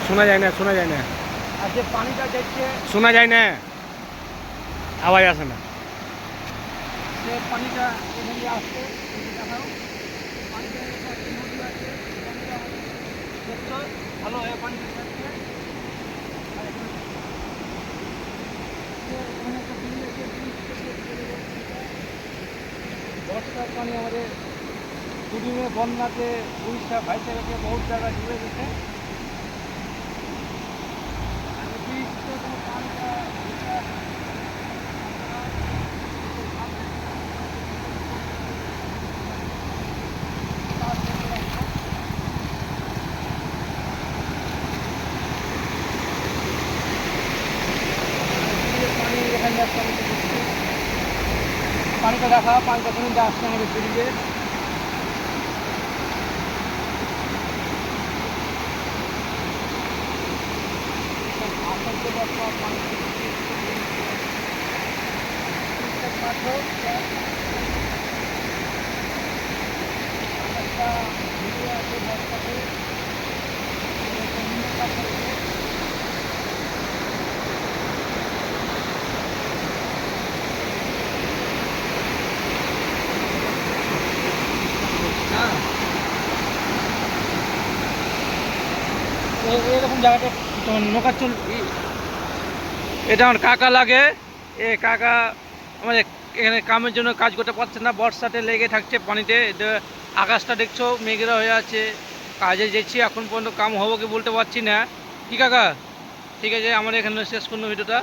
শোনা যায় না, শোনা যায় না, আর যে পানিটা যাচ্ছে শোনা যায় না, আওয়াজ আসে না। সে পানিটা এখান দিয়ে আসছে, এই যে দেখাও পানিটা এই পাশে নদী আছে, এখান দিয়ে আমাদের দেখছো ভালো হয়ে পানিটা যাচ্ছে। আর এখানে এখানে একটা ব্রিজ আছে, ব্রিজ থেকে চলে যাচ্ছে এটা। বর্ষার পানি আমাদের দুদিনে বন্যাতে উড়িষ্যা ভাইসে গেছে, বহুত জায়গা ডুবে গেছে। আর এই ব্রিজ থেকে পানিটা পানি এখানে যাচ্ছে, আমি তো দেখছি। পানিটা দেখা, পানিটা কোন আসছে আমাদের ব্রিজে। আসানসোল রাস্তা পানি পাথর একটা ভিডিও আছে বর্ষাতে পাথর। হ্যাঁ, এরকম জায়গাটা তোমার নৌকা চল। এটা আমার কাকা লাগে। এ কাকা আমাদের এখানে কামের জন্য কাজ করতে পারছে না, বর্ষাতে লেগে থাকছে পানিতে। এটা আকাশটা দেখছো মেঘেরা হয়ে আছে, কাজে যেছি এখন পর্যন্ত কাম হবো কি বলতে পারছি না। কি কাকা, ঠিক আছে, আমাদের এখানে শেষ করুন ভিডিওটা।